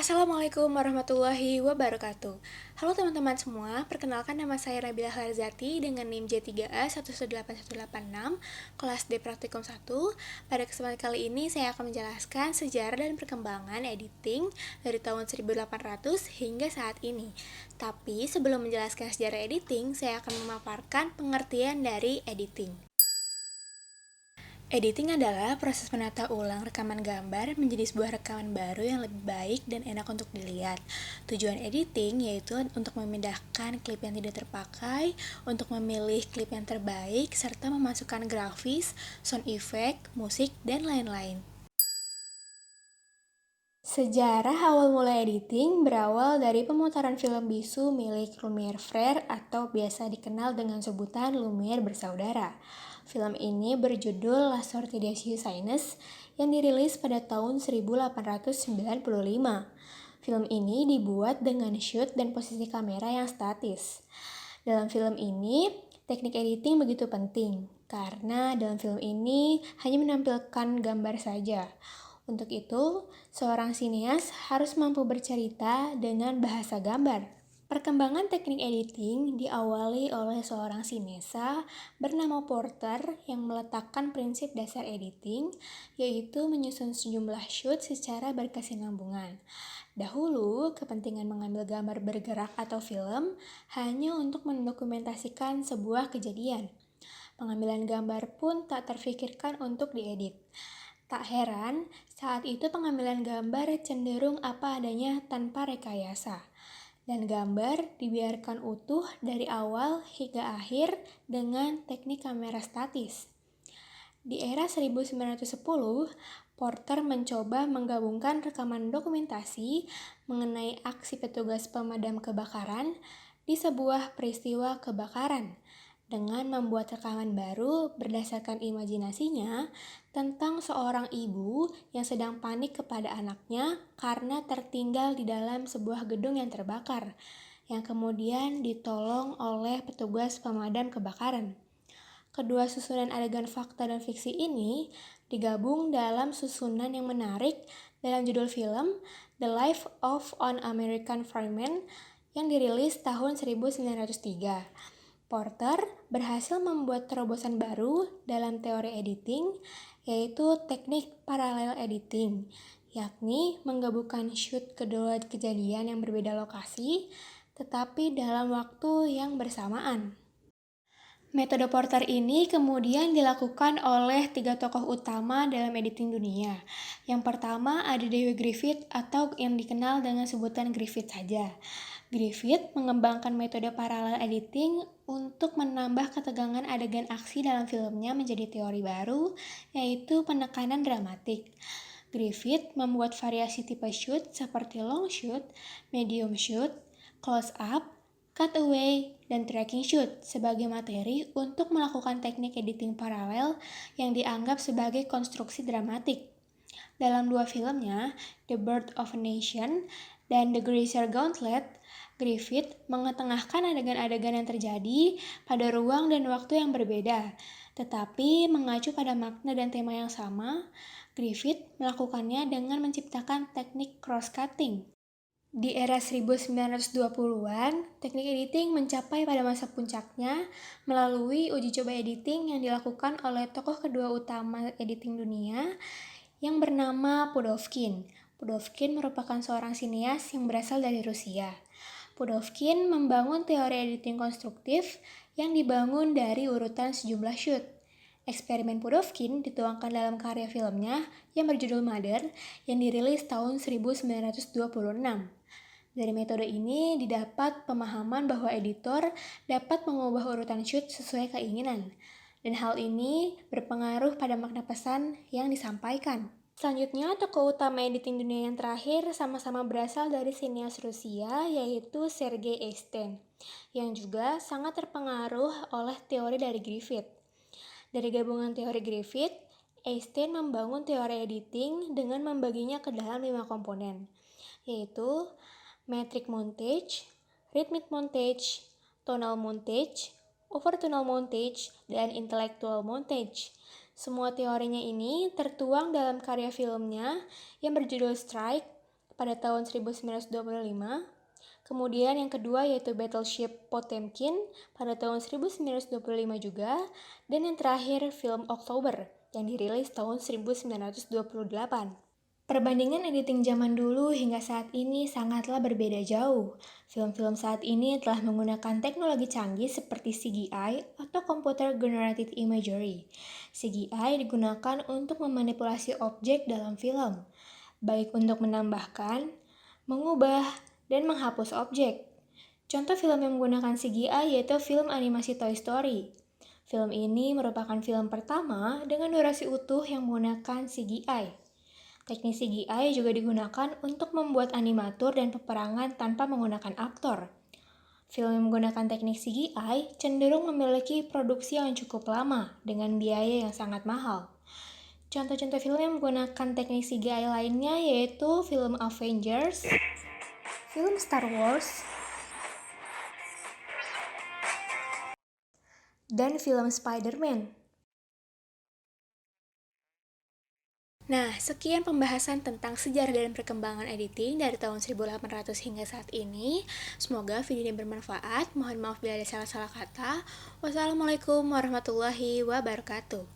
Assalamualaikum warahmatullahi wabarakatuh. Halo teman-teman semua, perkenalkan nama saya Nabila Harzati dengan NIM J3A118186, kelas D Praktikum 1. Pada kesempatan kali ini saya akan menjelaskan sejarah dan perkembangan editing dari tahun 1800 hingga saat ini. Tapi sebelum menjelaskan sejarah editing, saya akan memaparkan pengertian dari editing. Editing adalah proses menata ulang rekaman gambar menjadi sebuah rekaman baru yang lebih baik dan enak untuk dilihat. Tujuan editing yaitu untuk memindahkan klip yang tidak terpakai, untuk memilih klip yang terbaik, serta memasukkan grafis, sound effect, musik, dan lain-lain. Sejarah awal mulai editing berawal dari pemutaran film bisu milik Lumiere Frères atau biasa dikenal dengan sebutan Lumiere bersaudara. Film ini berjudul La Sortie des Hussines yang dirilis pada tahun 1895. Film ini dibuat dengan shoot dan posisi kamera yang statis. Dalam film ini, teknik editing begitu penting karena dalam film ini hanya menampilkan gambar saja. Untuk itu, seorang sineas harus mampu bercerita dengan bahasa gambar. Perkembangan teknik editing diawali oleh seorang sinesa bernama Porter yang meletakkan prinsip dasar editing, yaitu menyusun sejumlah shoot secara berkesinambungan. Dahulu, kepentingan mengambil gambar bergerak atau film hanya untuk mendokumentasikan sebuah kejadian. Pengambilan gambar pun tak terfikirkan untuk diedit. Tak heran, saat itu pengambilan gambar cenderung apa adanya tanpa rekayasa. Dan gambar dibiarkan utuh dari awal hingga akhir dengan teknik kamera statis. Di era 1910, Porter mencoba menggabungkan rekaman dokumentasi mengenai aksi petugas pemadam kebakaran di sebuah peristiwa kebakaran dengan membuat rekaman baru berdasarkan imajinasinya tentang seorang ibu yang sedang panik kepada anaknya karena tertinggal di dalam sebuah gedung yang terbakar, yang kemudian ditolong oleh petugas pemadam kebakaran. Kedua susunan adegan fakta dan fiksi ini digabung dalam susunan yang menarik dalam judul film The Life of an American Fireman yang dirilis tahun 1903. Porter berhasil membuat terobosan baru dalam teori editing, yaitu teknik parallel editing, yakni menggabungkan shoot kedua kejadian yang berbeda lokasi, tetapi dalam waktu yang bersamaan. Metode Porter ini kemudian dilakukan oleh 3 tokoh utama dalam editing dunia. Yang pertama ada Dewi Griffith atau yang dikenal dengan sebutan Griffith saja. Griffith mengembangkan metode parallel editing untuk menambah ketegangan adegan aksi dalam filmnya menjadi teori baru, yaitu penekanan dramatik. Griffith membuat variasi tipe shoot seperti long shoot, medium shoot, close up, cutaway, dan tracking shoot sebagai materi untuk melakukan teknik editing paralel yang dianggap sebagai konstruksi dramatik. Dalam 2 filmnya, The Birth of a Nation dan The Grazer Gauntlet, Griffith mengetengahkan adegan-adegan yang terjadi pada ruang dan waktu yang berbeda, tetapi mengacu pada makna dan tema yang sama. Griffith melakukannya dengan menciptakan teknik cross-cutting. Di era 1920-an, teknik editing mencapai pada masa puncaknya melalui uji coba editing yang dilakukan oleh tokoh kedua utama editing dunia yang bernama Pudovkin. Pudovkin merupakan seorang sineas yang berasal dari Rusia. Pudovkin membangun teori editing konstruktif yang dibangun dari urutan sejumlah shoot. Eksperimen Pudovkin dituangkan dalam karya filmnya yang berjudul Mother yang dirilis tahun 1926. Dari metode ini didapat pemahaman bahwa editor dapat mengubah urutan shoot sesuai keinginan, dan hal ini berpengaruh pada makna pesan yang disampaikan. Selanjutnya, tokoh utama editing dunia yang terakhir sama-sama berasal dari sineas Rusia, yaitu Sergei Eisenstein, yang juga sangat terpengaruh oleh teori dari Griffith. Dari gabungan teori Griffith, Eisenstein membangun teori editing dengan membaginya ke dalam 5 komponen, yaitu metric montage, rhythmic montage, tonal montage, overtonal montage, dan intellectual montage. Semua teorinya ini tertuang dalam karya filmnya yang berjudul Strike pada tahun 1925. Kemudian yang kedua yaitu Battleship Potemkin pada tahun 1925 juga. Dan yang terakhir film Oktober yang dirilis tahun 1928. Perbandingan editing zaman dulu hingga saat ini sangatlah berbeda jauh. Film-film saat ini telah menggunakan teknologi canggih seperti CGI atau Computer Generated Imagery. CGI digunakan untuk memanipulasi objek dalam film, baik untuk menambahkan, mengubah, dan menghapus objek. Contoh film yang menggunakan CGI yaitu film animasi Toy Story. Film ini merupakan film pertama dengan durasi utuh yang menggunakan CGI. Teknik CGI juga digunakan untuk membuat animatur dan peperangan tanpa menggunakan aktor. Film yang menggunakan teknik CGI cenderung memiliki produksi yang cukup lama dengan biaya yang sangat mahal. Contoh-contoh film yang menggunakan teknik CGI lainnya yaitu film Avengers, film Star Wars, dan film Spider-Man. Nah, sekian pembahasan tentang sejarah dan perkembangan editing dari tahun 1800 hingga saat ini. Semoga video ini bermanfaat. Mohon maaf bila ada salah-salah kata. Wassalamualaikum warahmatullahi wabarakatuh.